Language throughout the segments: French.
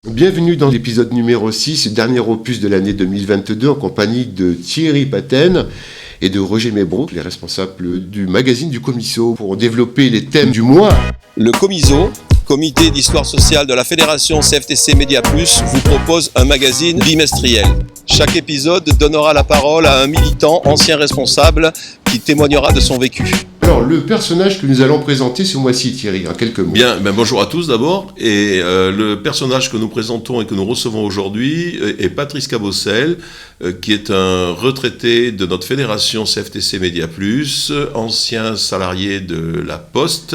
Bienvenue dans l'épisode numéro 6, dernier opus de l'année 2022, en compagnie de Thierry Paten et de Roger Mébro, les responsables du magazine du Comiso, pour développer les thèmes du mois. Le Comiso, comité d'histoire sociale de la Fédération CFTC Média Plus, vous propose un magazine bimestriel. Chaque épisode donnera la parole à un militant ancien responsable qui témoignera de son vécu. Alors, le personnage que nous allons présenter ce mois-ci, Thierry, en quelques mots. Bien, bonjour à tous d'abord. Et le personnage que nous présentons et que nous recevons aujourd'hui est Patrice Cabossel, qui est un retraité de notre fédération CFTC Média Plus, ancien salarié de la Poste,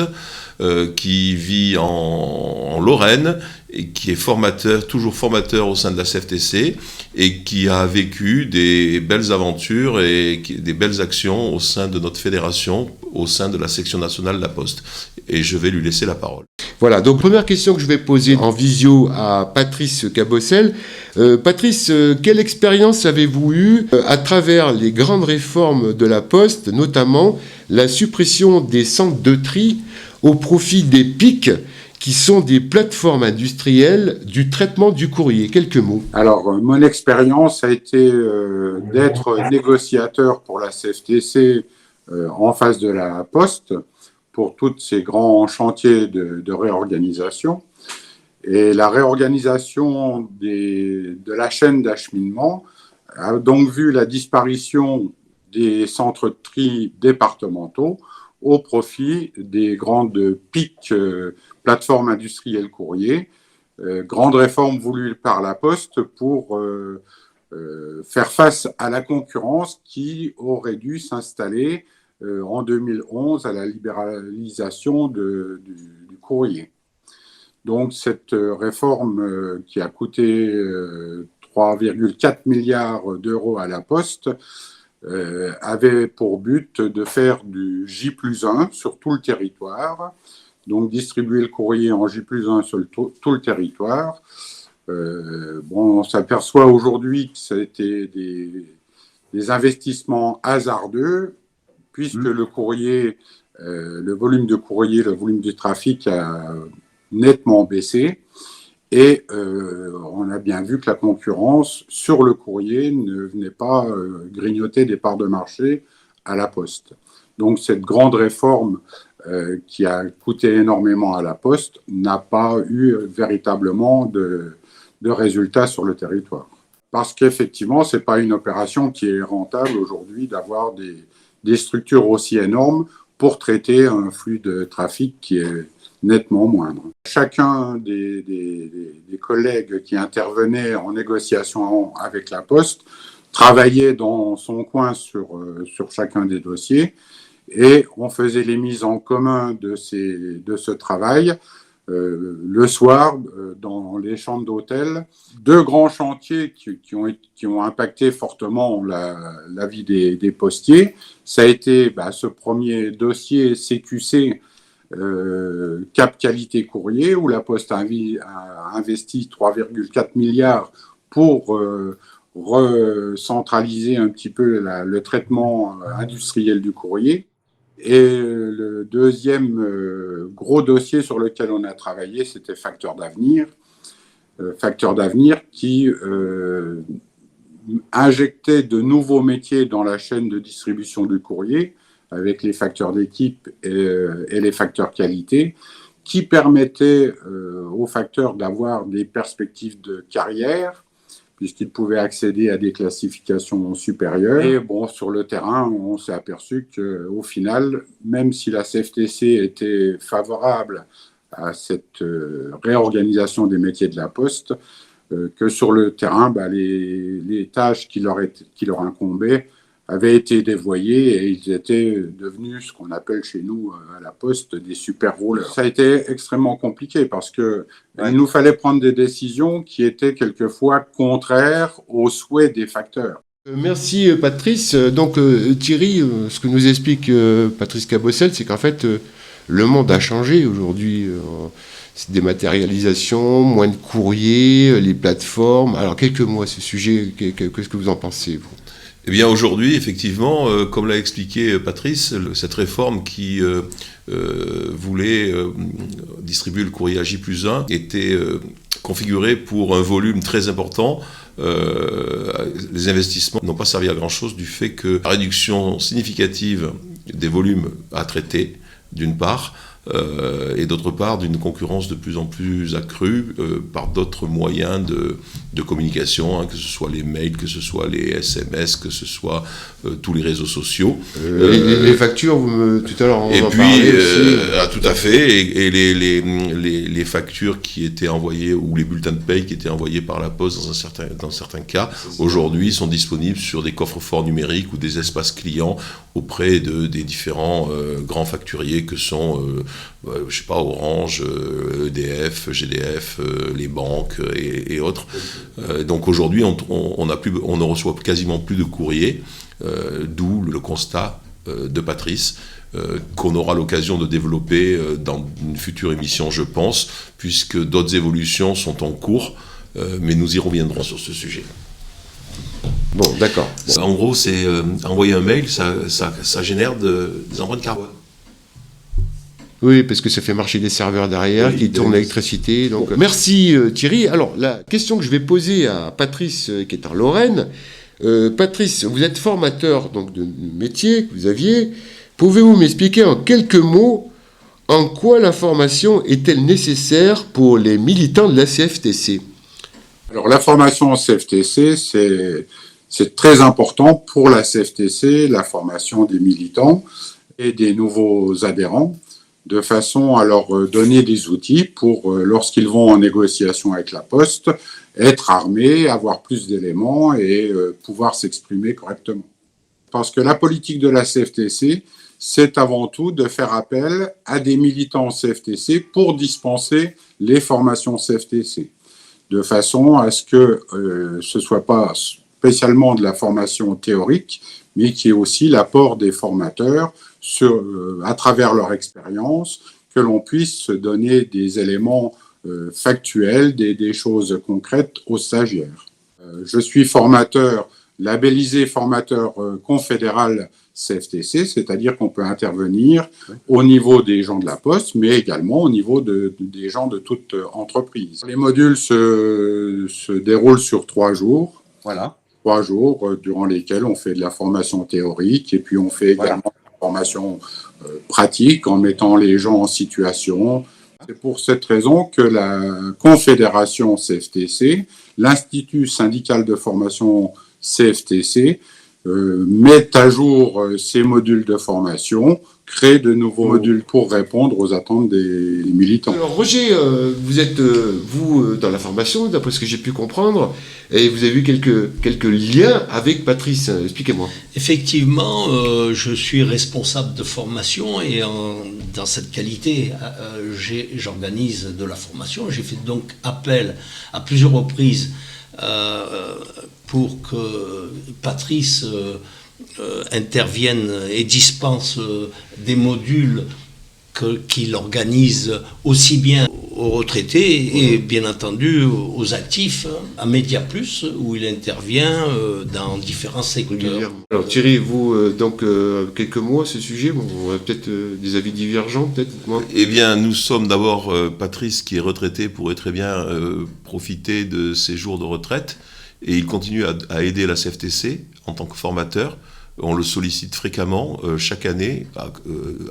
qui vit en Lorraine et qui est toujours formateur au sein de la CFTC et qui a vécu des belles aventures et des belles actions au sein de notre fédération, au sein de la section nationale de la Poste. Et je vais lui laisser la parole. Voilà, donc première question que je vais poser en visio à Patrice Cabossel. Patrice, quelle expérience avez-vous eue à travers les grandes réformes de la Poste, notamment la suppression des centres de tri au profit des PIC, qui sont des plateformes industrielles du traitement du courrier? Quelques mots. Alors, mon expérience a été d'être négociateur pour la CFTC en face de la Poste pour tous ces grands chantiers de réorganisation. Et la réorganisation de la chaîne d'acheminement a donc vu la disparition des centres de tri départementaux au profit des grandes PIC, plateformes industrielles courrier, grande réforme voulue par la Poste pour faire face à la concurrence qui aurait dû s'installer en 2011 à la libéralisation du courrier. Donc cette réforme qui a coûté 3,4 milliards d'euros à la Poste avait pour but de faire du J+1 sur tout le territoire, donc distribuer le courrier en J+1 sur tout le territoire. On s'aperçoit aujourd'hui que ça a été des investissements hasardeux, puisque le courrier, le volume de courrier, le volume du trafic a nettement baissé. Et on a bien vu que la concurrence sur le courrier ne venait pas grignoter des parts de marché à la Poste. Donc cette grande réforme qui a coûté énormément à la Poste n'a pas eu véritablement de résultats sur le territoire. Parce qu'effectivement, ce n'est pas une opération qui est rentable aujourd'hui d'avoir des structures aussi énormes pour traiter un flux de trafic qui est nettement moindre. Chacun des collègues qui intervenaient en négociation avec la Poste travaillait dans son coin sur chacun des dossiers et on faisait les mises en commun de ce travail le soir dans les chambres d'hôtel. Deux grands chantiers qui ont impacté fortement la vie des postiers. Ça a été ce premier dossier CQC, Cap Qualité Courrier, où la Poste a investi 3,4 milliards pour recentraliser un petit peu le traitement industriel du courrier. Et le deuxième gros dossier sur lequel on a travaillé, c'était Facteurs d'avenir. Facteurs d'avenir qui injectait de nouveaux métiers dans la chaîne de distribution du courrier, avec les facteurs d'équipe et les facteurs qualité, qui permettaient aux facteurs d'avoir des perspectives de carrière, puisqu'ils pouvaient accéder à des classifications supérieures. Et sur le terrain, on s'est aperçu qu'au final, même si la CFTC était favorable à cette réorganisation des métiers de la Poste, que sur le terrain, les tâches qui leur incombaient avaient été dévoyés et ils étaient devenus ce qu'on appelle chez nous à la Poste des super rouleurs. Ça a été extrêmement compliqué parce que il nous fallait prendre des décisions qui étaient quelquefois contraires aux souhaits des facteurs. Merci Patrice. Donc Thierry, ce que nous explique Patrice Cabossel, c'est qu'en fait le monde a changé aujourd'hui. C'est dématérialisation, moins de courriers, les plateformes. Alors quelques mots à ce sujet, qu'est-ce que vous en pensez, vous ? Eh bien aujourd'hui, effectivement, comme l'a expliqué Patrice, cette réforme qui voulait distribuer le courrier à J+1 était configuré pour un volume très important. Les investissements n'ont pas servi à grand-chose du fait que la réduction significative des volumes à traiter, d'une part, et d'autre part d'une concurrence de plus en plus accrue par d'autres moyens de communication, que ce soit les mails, que ce soit les SMS, que ce soit tous les réseaux sociaux. Les factures, tout à l'heure on et en puis, parlait aussi. tout à fait, et les factures qui étaient envoyées, ou les bulletins de paye qui étaient envoyés par la Poste dans certains cas, aujourd'hui sont disponibles sur des coffres-forts numériques ou des espaces clients auprès des différents grands facturiers que sont je sais pas, Orange, EDF, GDF, les banques et autres. Donc aujourd'hui, on ne reçoit quasiment plus de courriers, d'où le constat de Patrice, qu'on aura l'occasion de développer dans une future émission, je pense, puisque d'autres évolutions sont en cours, mais nous y reviendrons sur ce sujet. Bon, d'accord. Bon. En gros, c'est envoyer un mail, ça génère des empreintes carbone. Oui, parce que ça fait marcher des serveurs derrière qui tournent l'électricité. Donc, merci Thierry. Alors, la question que je vais poser à Patrice, qui est en Lorraine. Patrice, vous êtes formateur donc, de métier que vous aviez. Pouvez-vous m'expliquer en quelques mots en quoi la formation est-elle nécessaire pour les militants de la CFTC ? Alors, la formation en CFTC, c'est très important pour la CFTC, la formation des militants et des nouveaux adhérents, de façon à leur donner des outils pour, lorsqu'ils vont en négociation avec la Poste, être armés, avoir plus d'éléments et pouvoir s'exprimer correctement. Parce que la politique de la CFTC, c'est avant tout de faire appel à des militants CFTC pour dispenser les formations CFTC, de façon à ce que ce ne soit pas spécialement de la formation théorique, mais qu'il y ait aussi l'apport des formateurs à travers leur expérience, que l'on puisse se donner des éléments factuels, des choses concrètes aux stagiaires. Je suis formateur, labellisé formateur confédéral CFTC, c'est-à-dire qu'on peut intervenir au niveau des gens de la Poste, mais également au niveau des gens de toute entreprise. Les modules se déroulent sur 3 jours. Voilà. 3 jours durant lesquels on fait de la formation théorique et puis on fait également de la formation pratique en mettant les gens en situation. C'est pour cette raison que la Confédération CFTC, l'Institut syndical de formation CFTC, mettent à jour ces modules de formation, créent de nouveaux modules pour répondre aux attentes des militants. Alors Roger, vous êtes dans la formation, d'après ce que j'ai pu comprendre, et vous avez eu quelques liens avec Patrice. Expliquez-moi. Effectivement, je suis responsable de formation et dans cette qualité, j'organise de la formation. J'ai fait donc appel à plusieurs reprises pour que Patrice intervienne et dispense des modules qu'il organise aussi bien aux retraités et bien entendu aux actifs, à Média Plus, où il intervient dans différents secteurs. Alors Thierry, vous, quelques mots à ce sujet, on a peut-être des avis divergents, peut-être moi. Eh bien, nous sommes d'abord, Patrice, qui est retraité, pourrait très bien profiter de ses jours de retraite, et il continue à aider la CFTC en tant que formateur. On le sollicite fréquemment, chaque année, à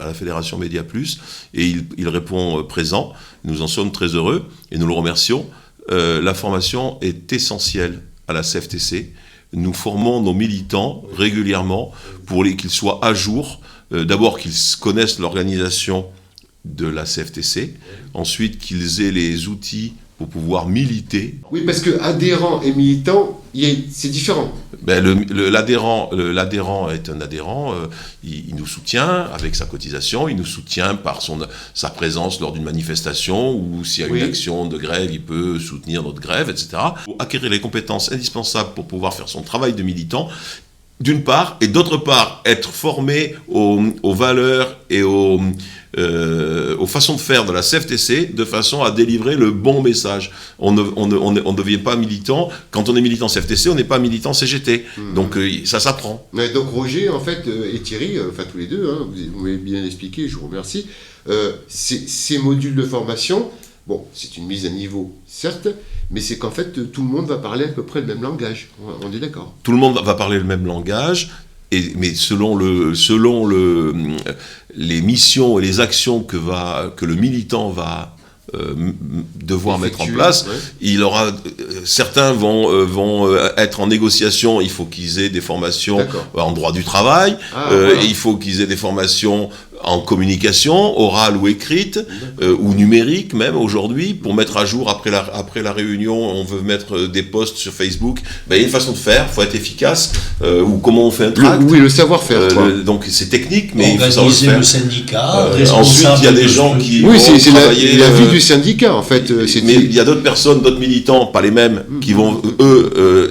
la Fédération Média Plus, et il répond présent. Nous en sommes très heureux, et nous le remercions. La formation est essentielle à la CFTC. Nous formons nos militants régulièrement pour qu'ils soient à jour. D'abord, qu'ils connaissent l'organisation de la CFTC, ensuite qu'ils aient les outils pour pouvoir militer. Oui, parce que adhérent et militant, c'est différent. Ben l'adhérent est un adhérent, il nous soutient avec sa cotisation, il nous soutient par sa présence lors d'une manifestation, ou s'il y a une action de grève, il peut soutenir notre grève, etc. Pour acquérir les compétences indispensables pour pouvoir faire son travail de militant, d'une part, et d'autre part, être formé aux valeurs et aux façons de faire de la CFTC, de façon à délivrer le bon message. On ne devient pas militant. Quand on est militant CFTC, on n'est pas militant CGT. Donc ça s'apprend. Mais donc Roger, en fait, et Thierry, enfin tous les deux, vous m'avez bien expliqué, je vous remercie. Ces modules de formation, Bon, c'est une mise à niveau, certes, mais c'est qu'en fait, tout le monde va parler à peu près le même langage. On est d'accord. Tout le monde va parler le même langage, mais selon les missions et les actions que le militant va devoir mettre en place, ouais. Certains vont être en négociation, il faut qu'ils aient des formations en droit du travail, voilà. Il faut qu'ils aient des formations en communication, orale ou écrite, ou numérique même aujourd'hui, pour mettre à jour après la réunion, on veut mettre des posts sur Facebook, il y a une façon de faire, il faut être efficace, ou comment on fait un tract. Oui, le savoir-faire. Donc c'est technique, mais il faut savoir organiser le faire. le syndicat, ensuite, il y a des gens qui oui, vont c'est la vie du syndicat, en fait. Mais il y a d'autres personnes, d'autres militants, pas les mêmes, qui vont,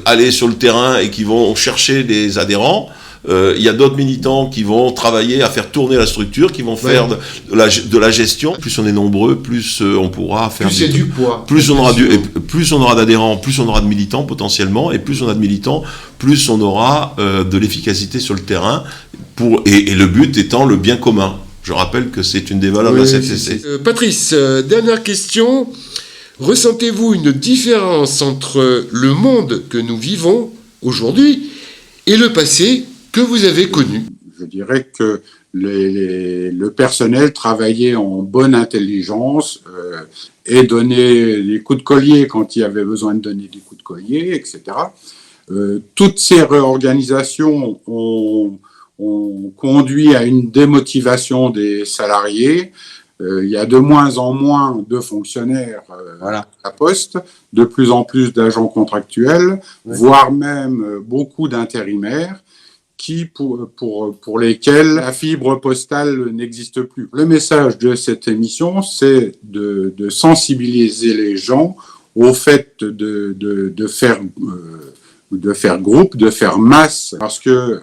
aller sur le terrain et qui vont chercher des adhérents. Il y a d'autres militants qui vont travailler à faire tourner la structure, qui vont faire de la gestion. Plus on est nombreux, plus on pourra faire... Plus c'est du poids. Plus on aura d'adhérents, plus on aura de militants potentiellement, et plus on a de militants, plus on aura de l'efficacité sur le terrain, et le but étant le bien commun. Je rappelle que c'est une des valeurs de la CFTC. Patrice, dernière question. Ressentez-vous une différence entre le monde que nous vivons aujourd'hui et le passé que vous avez connu? Je dirais que le personnel travaillait en bonne intelligence et donnait des coups de collier quand il y avait besoin de donner des coups de collier, etc. Toutes ces réorganisations ont conduit à une démotivation des salariés. Il y a de moins en moins de fonctionnaires à la Poste, de plus en plus d'agents contractuels, voire même beaucoup d'intérimaires, pour lesquels la fibre postale n'existe plus. Le message de cette émission, c'est de sensibiliser les gens au fait de faire groupe, de faire masse, parce que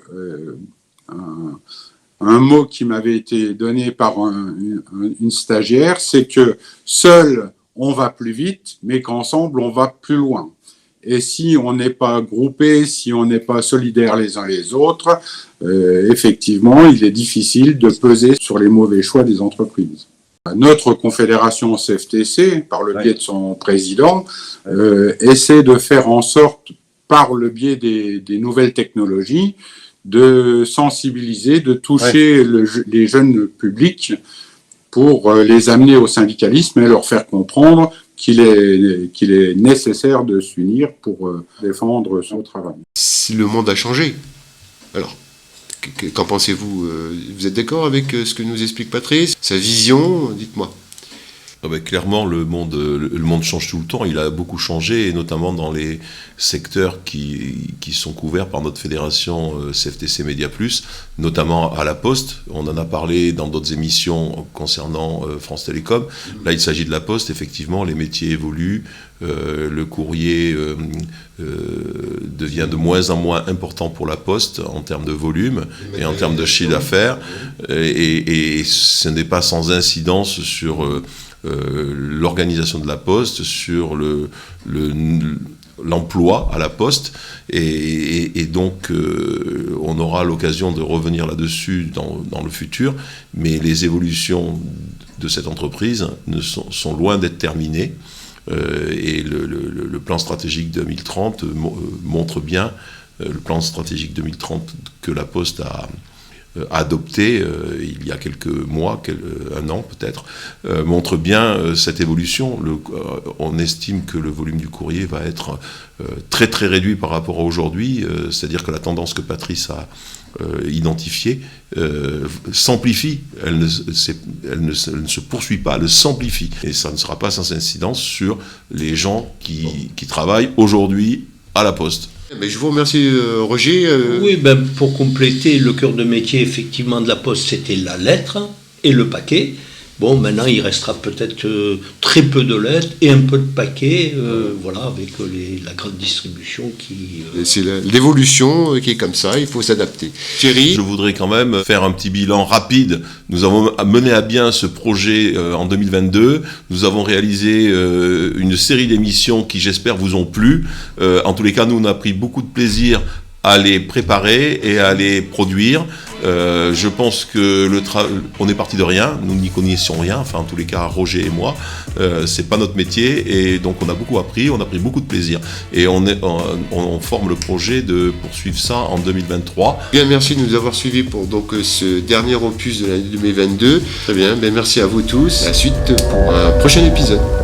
un mot qui m'avait été donné par une stagiaire, c'est que seul on va plus vite, mais qu'ensemble on va plus loin. Et si on n'est pas groupé, si on n'est pas solidaires les uns les autres, effectivement, il est difficile de peser sur les mauvais choix des entreprises. Notre confédération CFTC, par le biais de son président, essaie de faire en sorte, par le biais des nouvelles technologies, de sensibiliser, de toucher les jeunes publics pour les amener au syndicalisme et leur faire comprendre qu'il est nécessaire de s'unir pour défendre son travail. Si le monde a changé, alors, qu'en pensez-vous? Vous êtes d'accord avec ce que nous explique Patrice? Sa vision, dites-moi. Clairement, le monde change tout le temps. Il a beaucoup changé, et notamment dans les secteurs qui sont couverts par notre fédération CFTC Média Plus, notamment à la Poste. On en a parlé dans d'autres émissions concernant France Télécom. Là, il s'agit de la Poste. Effectivement, les métiers évoluent. Le courrier devient de moins en moins important pour la Poste en termes de volume et en termes de chiffre d'affaires. Et ce n'est pas sans incidence sur l'organisation de la Poste, sur l'emploi à la Poste, et donc on aura l'occasion de revenir là-dessus dans le futur, mais les évolutions de cette entreprise sont loin d'être terminées, et le plan stratégique 2030 montre bien, le plan stratégique 2030 que la Poste a adopté il y a quelques mois, un an peut-être, montre bien cette évolution. On estime que le volume du courrier va être très très réduit par rapport à aujourd'hui, c'est-à-dire que la tendance que Patrice a identifiée s'amplifie, elle ne se poursuit pas, elle s'amplifie, et ça ne sera pas sans incidence sur les gens qui travaillent aujourd'hui à la Poste. Mais je vous remercie, Roger. Oui, pour compléter, le cœur de métier, effectivement, de la Poste, c'était la lettre et le paquet. Bon, maintenant, il restera peut-être très peu de lettres et un peu de paquets, voilà, avec la grande distribution qui... C'est l'évolution qui est comme ça, il faut s'adapter. Thierry? Je voudrais quand même faire un petit bilan rapide. Nous avons mené à bien ce projet en 2022. Nous avons réalisé une série d'émissions qui, j'espère, vous ont plu. En tous les cas, nous, on a pris beaucoup de plaisir à les préparer et à les produire. Je pense que on est parti de rien, nous n'y connaissions rien, enfin en tous les cas Roger et moi, c'est pas notre métier et donc on a beaucoup appris, on a pris beaucoup de plaisir et on forme le projet de poursuivre ça en 2023. Bien, merci de nous avoir suivis pour donc ce dernier opus de l'année 2022. Très bien, merci à vous tous. À la suite pour un prochain épisode.